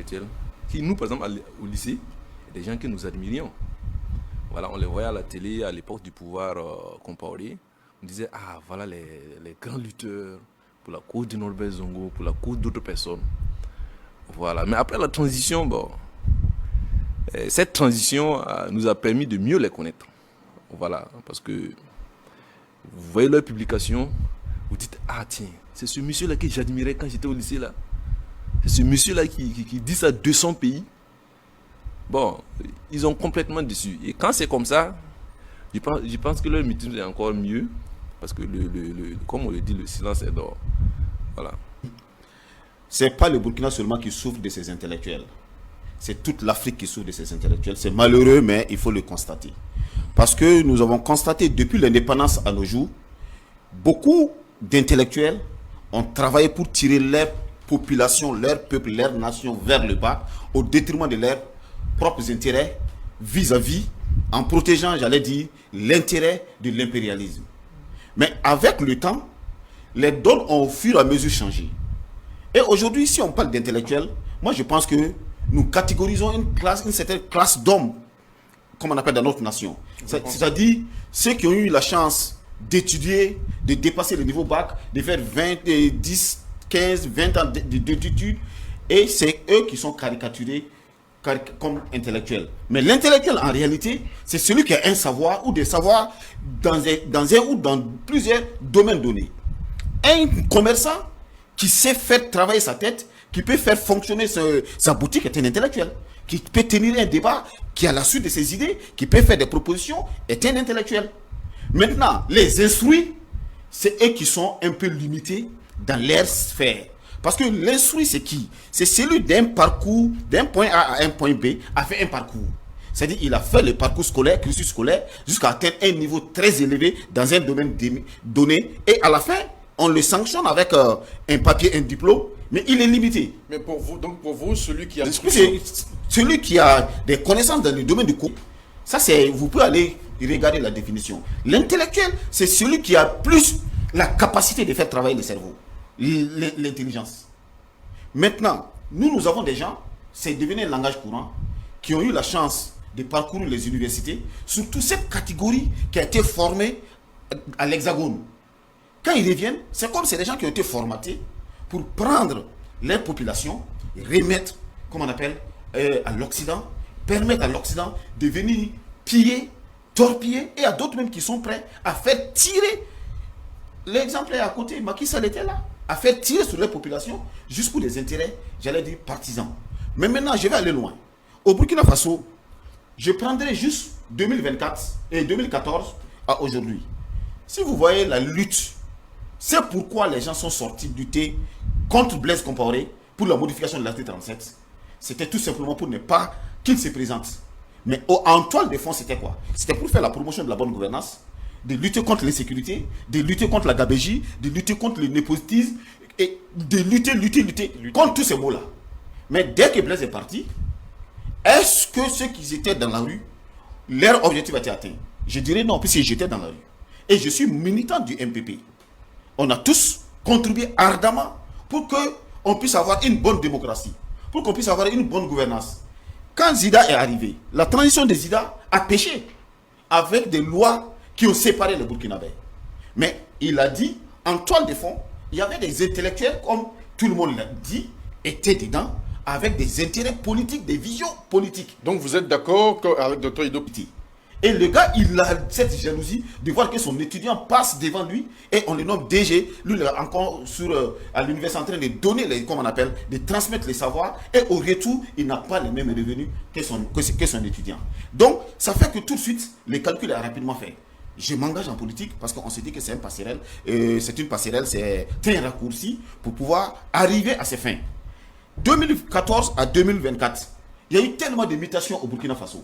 intellectuels qui, nous, par exemple, au lycée, des gens que nous admirions. Voilà, on les voyait à la télé à l'époque du pouvoir Compaoré. On disait, ah, voilà les grands lutteurs pour la cause de Norbert Zongo, pour la cause d'autres personnes. Voilà, mais après la transition, bon, cette transition nous a permis de mieux les connaître. Voilà, parce que vous voyez leurs publications, vous dites, ah tiens, c'est ce monsieur-là que j'admirais quand j'étais au lycée là. C'est ce monsieur-là qui dit ça à 200 pays. Bon, ils ont complètement déçu. Et quand c'est comme ça, je pense que leur meeting est encore mieux. Parce que, comme on le dit, le silence est d'or. Voilà. C'est pas le Burkina seulement qui souffre de ces intellectuels. C'est toute l'Afrique qui souffre de ces intellectuels. C'est malheureux, mais il faut le constater. Parce que nous avons constaté depuis l'indépendance à nos jours, beaucoup d'intellectuels ont travaillé pour tirer leur population, leur peuple, leur nation vers le bas, au détriment de leurs propres intérêts vis-à-vis, en protégeant, j'allais dire, l'intérêt de l'impérialisme. Mais avec le temps, les donnes ont au fur et à mesure changé. Et aujourd'hui, si on parle d'intellectuels, moi je pense que nous catégorisons une certaine classe d'hommes, comme on appelle dans notre nation. C'est-à-dire ceux qui ont eu la chance d'étudier, de dépasser le niveau bac, de faire 10, 15, 20 ans d'études, et c'est eux qui sont caricaturés comme intellectuels. Mais l'intellectuel, en réalité, c'est celui qui a un savoir ou des savoirs dans un ou dans plusieurs domaines donnés. Un commerçant qui sait faire travailler sa tête, qui peut faire fonctionner sa boutique est un intellectuel. Qui peut tenir un débat, qui a la suite de ses idées, qui peut faire des propositions, est un intellectuel. Maintenant, les instruits, c'est eux qui sont un peu limités dans leur sphère. Parce que l'instruit, c'est qui? C'est celui d'un parcours, d'un point A à un point B, a fait un parcours. C'est-à-dire qu'il a fait le parcours scolaire, cursus scolaire, jusqu'à atteindre un niveau très élevé dans un domaine donné. Et à la fin, on le sanctionne avec un papier, un diplôme, mais il est limité. Mais pour vous, celui qui a... Celui qui a des connaissances dans le domaine du cours, ça c'est, vous pouvez aller regarder la définition. L'intellectuel, c'est celui qui a plus la capacité de faire travailler le cerveau, l'intelligence. Maintenant, nous avons des gens, c'est devenu un langage courant, qui ont eu la chance de parcourir les universités, surtout cette catégorie qui a été formée à l'Hexagone. Quand ils reviennent, c'est comme c'est des gens qui ont été formatés pour prendre les populations et remettre, comme on appelle, à l'Occident, permettre à l'Occident de venir piller, torpiller, et à d'autres même qui sont prêts à faire tirer. L'exemple est à côté, Macky Sall était là, à faire tirer sur les populations juste pour des intérêts, j'allais dire, partisans. Mais maintenant, je vais aller loin. Au Burkina Faso, je prendrai juste 2024 et 2014 à aujourd'hui. Si vous voyez la lutte, c'est pourquoi les gens sont sortis lutter contre Blaise Compaoré pour la modification de l'article 37. C'était tout simplement pour ne pas qu'il se présente. Mais en toile de fond, c'était quoi? C'était pour faire la promotion de la bonne gouvernance, de lutter contre l'insécurité, de lutter contre la gabégie, de lutter contre le népotisme, et de lutter contre tous ces mots-là. Mais dès que Blaise est parti, est-ce que ceux qui étaient dans la rue, leur objectif a été atteint? Je dirais non, puisque j'étais dans la rue. Et je suis militant du MPP. On a tous contribué ardemment pour qu'on puisse avoir une bonne démocratie, pour qu'on puisse avoir une bonne gouvernance. Quand Zida est arrivé, la transition de Zida a péché avec des lois qui ont séparé les Burkinabés. Mais il a dit, en toile de fond, il y avait des intellectuels, comme tout le monde l'a dit, étaient dedans, avec des intérêts politiques, des visions politiques. Donc vous êtes d'accord avec Dr Ido? Et le gars, il a cette jalousie de voir que son étudiant passe devant lui et on le nomme DG. Lui, il est encore à l'université en train de donner, comme on appelle, de transmettre les savoirs. Et au retour, il n'a pas les mêmes revenus que son étudiant. Donc, ça fait que tout de suite, le calcul est rapidement fait. Je m'engage en politique parce qu'on se dit que c'est une passerelle. C'est une passerelle, c'est un raccourci pour pouvoir arriver à ses fins. 2014 à 2024, il y a eu tellement de mutations au Burkina Faso.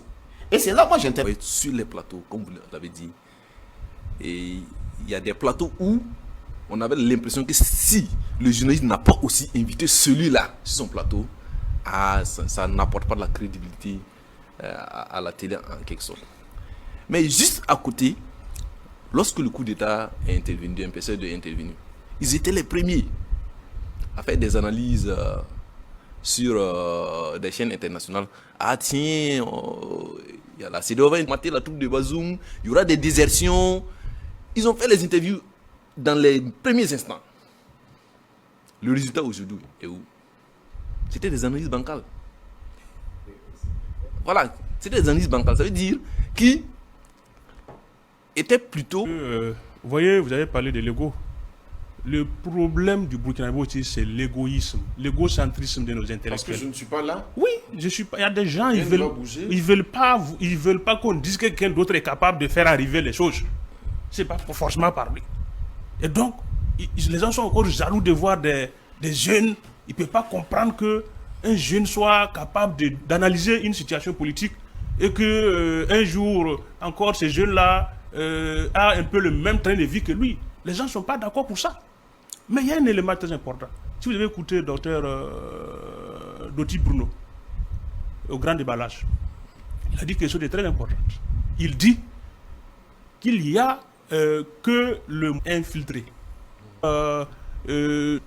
Et c'est là, moi, j'interviens. Sur les plateaux, comme vous l'avez dit, et il y a des plateaux où on avait l'impression que si le journaliste n'a pas aussi invité celui-là sur son plateau, ça n'apporte pas de la crédibilité à la télé en quelque sorte. Mais juste à côté, lorsque le coup d'État est intervenu, MPC2 est intervenu, ils étaient les premiers à faire des analyses sur des chaînes internationales. Ah tiens, il y a la CEDEAO va mater la troupe de Bazoum, il y aura des désertions. Ils ont fait les interviews dans les premiers instants. Le résultat aujourd'hui est où? C'était des analyses bancales. Voilà, c'était des analyses bancales. Ça veut dire qui était plutôt... Vous voyez, vous avez parlé de l'ego. Le problème du Burkina aussi, c'est l'égoïsme, l'égocentrisme de nos intellectuels. Parce que je ne suis pas là. Oui, je suis pas. Il y a des gens, Rien ne va bouger. ils veulent pas qu'on dise que quelqu'un d'autre est capable de faire arriver les choses. C'est pas forcément par lui. Et donc, les gens sont encore jaloux de voir des jeunes. Ils ne peuvent pas comprendre que un jeune soit capable d'analyser une situation politique et que un jour encore ces jeunes-là a un peu le même train de vie que lui. Les gens ne sont pas d'accord pour ça. Mais il y a un élément très important. Si vous avez écouté le docteur Doti Bruno au grand déballage, il a dit quelque chose de très important. Il dit qu'il y a que le infiltré des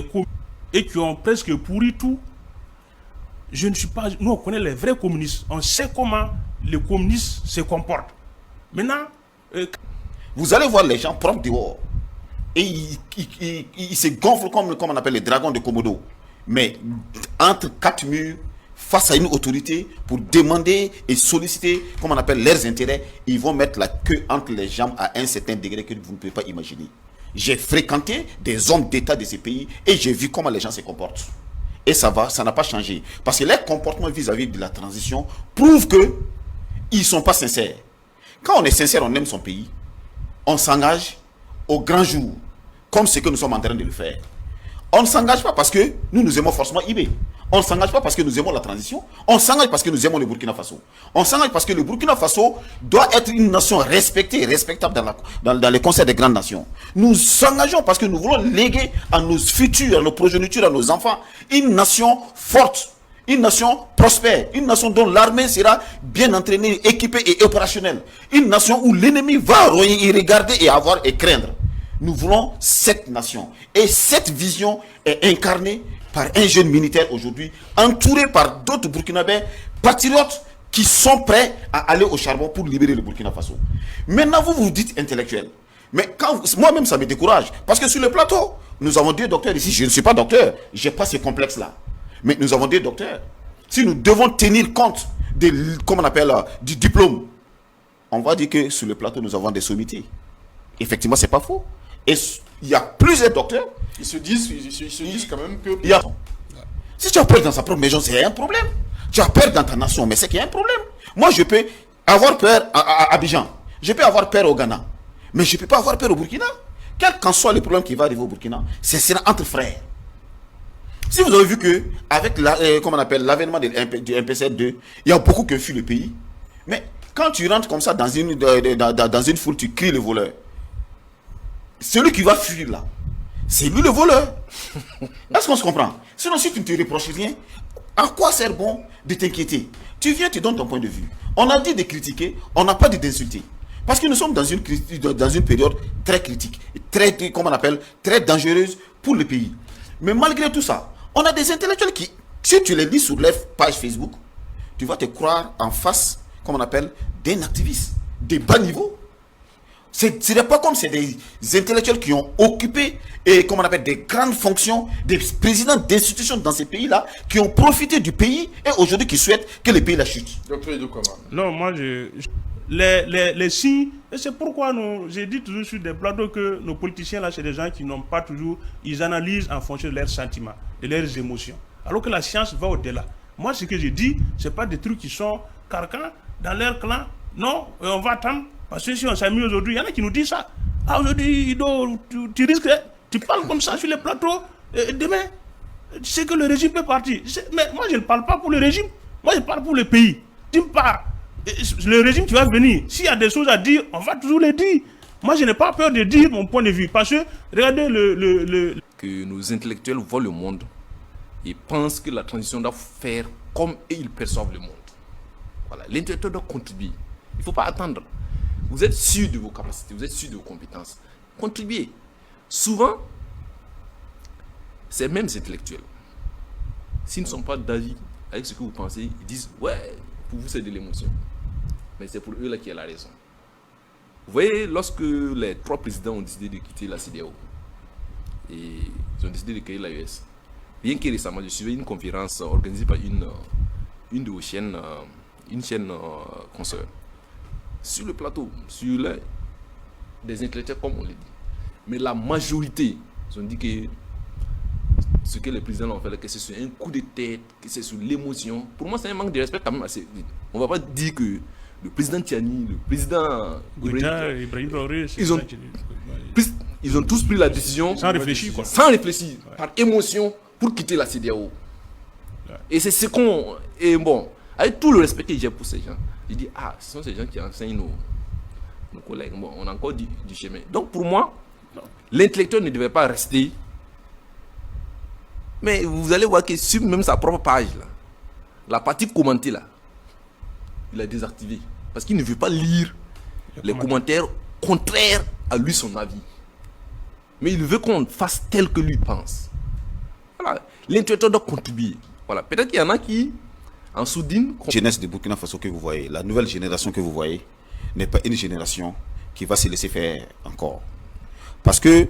communistes et qui ont presque pourri tout. Je ne suis pas. Nous, on connaît les vrais communistes. On sait comment les communistes se comportent. Maintenant, vous allez voir les gens propres dehors. Et ils se gonflent comme on appelle les dragons de Komodo. Mais entre quatre murs, face à une autorité, pour demander et solliciter, comme on appelle, leurs intérêts, ils vont mettre la queue entre les jambes à un certain degré que vous ne pouvez pas imaginer. J'ai fréquenté des hommes d'État de ces pays et j'ai vu comment les gens se comportent. Et ça n'a pas changé. Parce que leur comportement vis-à-vis de la transition prouve qu'ils ne sont pas sincères. Quand on est sincère, on aime son pays. On s'engage au grand jour, comme ce que nous sommes en train de le faire. On ne s'engage pas parce que nous aimons forcément IB. On ne s'engage pas parce que nous aimons la transition. On s'engage parce que nous aimons le Burkina Faso. On s'engage parce que le Burkina Faso doit être une nation respectée et respectable dans les conseils des grandes nations. Nous s'engageons parce que nous voulons léguer à nos futurs, à nos progénitures, à nos enfants, une nation forte, une nation prospère, une nation dont l'armée sera bien entraînée, équipée et opérationnelle. Une nation où l'ennemi va y regarder et avoir et craindre. Nous voulons cette nation. Et cette vision est incarnée par un jeune militaire aujourd'hui, entouré par d'autres Burkinabés patriotes qui sont prêts à aller au charbon pour libérer le Burkina Faso. Maintenant, vous vous dites intellectuel. Mais moi-même, ça me décourage. Parce que sur le plateau, nous avons deux docteurs ici. Je ne suis pas docteur. Je n'ai pas ce complexe-là. Mais nous avons deux docteurs. Si nous devons tenir compte comme on appelle, du diplôme, on va dire que sur le plateau, nous avons des sommités. Effectivement, ce n'est pas faux. Et il y a plusieurs docteurs. Ils se disent quand même que... Si tu as peur dans sa propre maison, c'est un problème. Tu as peur dans ta nation, mais c'est qu'il y a un problème. Moi, je peux avoir peur à Abidjan. Je peux avoir peur au Ghana. Mais je ne peux pas avoir peur au Burkina. Quel qu'en soit le problème qui va arriver au Burkina, c'est entre frères. Si vous avez vu que avec l'avènement du MPC2, il y a beaucoup qui fuient le pays. Mais quand tu rentres comme ça dans une foule, tu cries le voleur. Celui qui va fuir là, c'est lui le voleur. Est-ce qu'on se comprend? Sinon, si tu ne te reproches rien, à quoi sert bon de t'inquiéter? Tu viens, tu donnes ton point de vue. On a dit de critiquer, on n'a pas dit d'insulter. Parce que nous sommes dans une période très critique, très dangereuse pour le pays. Mais malgré tout ça, on a des intellectuels qui, si tu les lis sur leur page Facebook, tu vas te croire en face, d'un activiste de bas niveau. Ce n'est pas comme c'est des intellectuels qui ont occupé des grandes fonctions, des présidents d'institutions dans ces pays-là, qui ont profité du pays et aujourd'hui qui souhaitent que le pays la chute. Docteur Edo Koma. Non, moi, les signes, et c'est pourquoi j'ai dit toujours sur des plateaux que nos politiciens, là, c'est des gens qui n'ont pas toujours, ils analysent en fonction de leurs sentiments, de leurs émotions. Alors que la science va au-delà. Moi, ce que je dis, ce n'est pas des trucs qui sont carcans dans leur clan. Non, on va attendre. Parce que si on s'amuse aujourd'hui, il y en a qui nous disent ça. Ah, aujourd'hui, tu risques, tu parles comme ça sur les plateaux. Demain, tu sais que le régime peut partir. Mais moi, je ne parle pas pour le régime. Moi, je parle pour le pays. Tu me parles. Le régime qui va venir, s'il y a des choses à dire, on va toujours les dire. Moi, je n'ai pas peur de dire mon point de vue. Parce que, regardez que nos intellectuels voient le monde et pensent que la transition doit faire comme ils perçoivent le monde. Voilà. L'intellectuel doit contribuer. Il ne faut pas attendre. Vous êtes sûr de vos capacités, vous êtes sûr de vos compétences. Contribuez. Souvent, ces mêmes intellectuels s'ils ne sont pas d'avis avec ce que vous pensez, ils disent ouais, pour vous c'est de l'émotion. Mais c'est pour eux là qui a la raison. Vous voyez, lorsque les 3 présidents ont décidé de quitter la CEDEAO et ils ont décidé de créer l'AES, bien que récemment, je suivais une conférence organisée par une de vos chaînes, une chaîne consoeur. Sur le plateau, des intellectuels comme on l'a dit. Mais la majorité, ils ont dit que ce que les présidents ont fait, que c'est sur un coup de tête, que c'est sur l'émotion. Pour moi, c'est un manque de respect quand même assez vite. On ne va pas dire que le président Tiani, le président Ibrahim Traoré, ils ont tous pris la décision sans réfléchir, quoi. Sans réfléchir, par émotion, pour quitter la CEDEAO. Ouais. Et c'est ce qu'on... Et bon, avec tout le respect que j'ai pour ces gens, je dis, ah, ce sont ces gens qui enseignent nos collègues. Bon, on a encore du chemin. Donc pour moi, l'intellectuel ne devait pas rester. Mais vous allez voir que sur même sa propre page, là, la partie commentée, là, il a désactivé. Parce qu'il ne veut pas lire les commentaires contraires à lui, son avis. Mais il veut qu'on fasse tel que lui pense. Voilà. L'intellectuel doit contribuer. Voilà. Peut-être qu'il y en a qui, en soudine... Jeunesse de Burkina Faso que vous voyez, la nouvelle génération que vous voyez, n'est pas une génération qui va se laisser faire encore. Parce que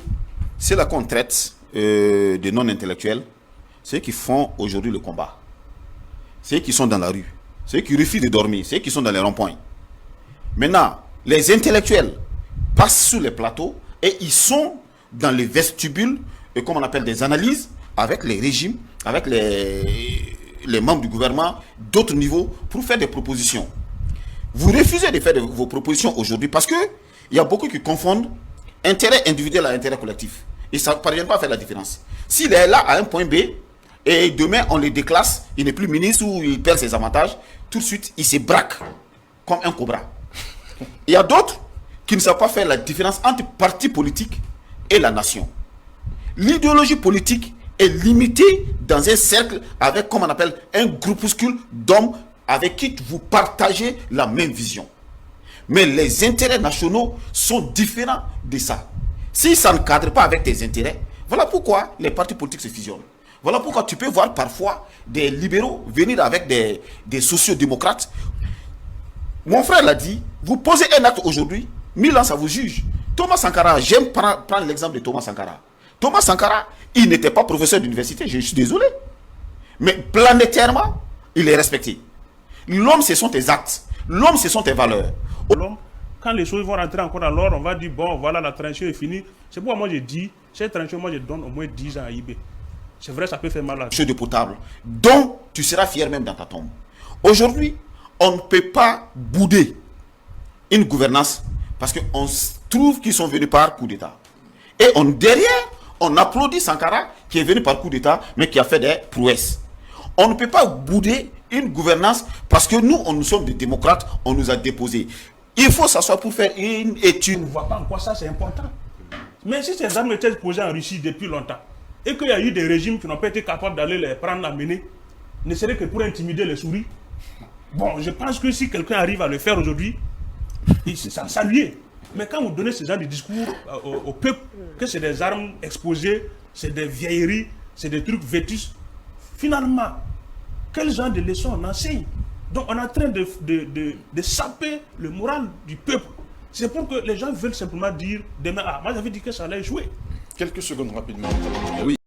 c'est là qu'on traite de non-intellectuels, ceux qui font aujourd'hui le combat, ceux qui sont dans la rue, ceux qui refusent de dormir, ceux qui sont dans les ronds-points. Maintenant, les intellectuels passent sur les plateaux et ils sont dans les vestibules, comme on appelle des analyses, avec les régimes, avec les membres du gouvernement, d'autres niveaux, pour faire des propositions. Vous refusez de faire vos propositions aujourd'hui parce qu'il y a beaucoup qui confondent intérêt individuel à intérêt collectif. Ils ne parviennent pas à faire la différence. S'il est là à un point B, et demain on le déclasse, il n'est plus ministre ou il perd ses avantages, tout de suite il se braque comme un cobra. Il y a d'autres qui ne savent pas faire la différence entre parti politique et la nation. L'idéologie politique est limitée dans un cercle avec, comme on appelle, un groupuscule d'hommes avec qui vous partagez la même vision. Mais les intérêts nationaux sont différents de ça. Si ça ne cadre pas avec tes intérêts, voilà pourquoi les partis politiques se fusionnent. Voilà pourquoi tu peux voir parfois des libéraux venir avec des sociodémocrates. Mon frère l'a dit, vous posez un acte aujourd'hui, 1000 ans ça vous juge. Thomas Sankara, j'aime prendre l'exemple de Thomas Sankara. Thomas Sankara, il n'était pas professeur d'université, je suis désolé. Mais planétairement, il est respecté. L'homme, ce sont tes actes. L'homme, ce sont tes valeurs. L'homme, quand les choses vont rentrer encore dans l'ordre, on va dire, bon, voilà, la tranchée est finie. C'est pourquoi moi je dis, cette tranchée, moi je donne au moins 10 ans à IB. C'est vrai, ça peut faire mal à chose de potable, dont tu seras fier même dans ta tombe. Aujourd'hui, on ne peut pas bouder une gouvernance parce qu'on trouve qu'ils sont venus par coup d'État. Et derrière, on applaudit Sankara qui est venu par coup d'État, mais qui a fait des prouesses. On ne peut pas bouder une gouvernance parce que nous sommes des démocrates, on nous a déposés. Il faut s'asseoir pour faire une étude. On ne voit pas en quoi ça c'est important. Mais si ces armes étaient posées en Russie depuis longtemps, et qu'il y a eu des régimes qui n'ont pas été capables d'aller les prendre à mener, ne serait que pour intimider les souris. Bon, je pense que si quelqu'un arrive à le faire aujourd'hui, ça saluer. Mais quand vous donnez ce genre de discours au peuple, que c'est des armes exposées, c'est des vieilleries, c'est des trucs vétus, finalement, quel genre de leçons on enseigne? Donc on est en train de saper le moral du peuple. C'est pour que les gens veulent simplement dire demain, ah, moi j'avais dit que ça allait échouer. Quelques secondes rapidement. Oui.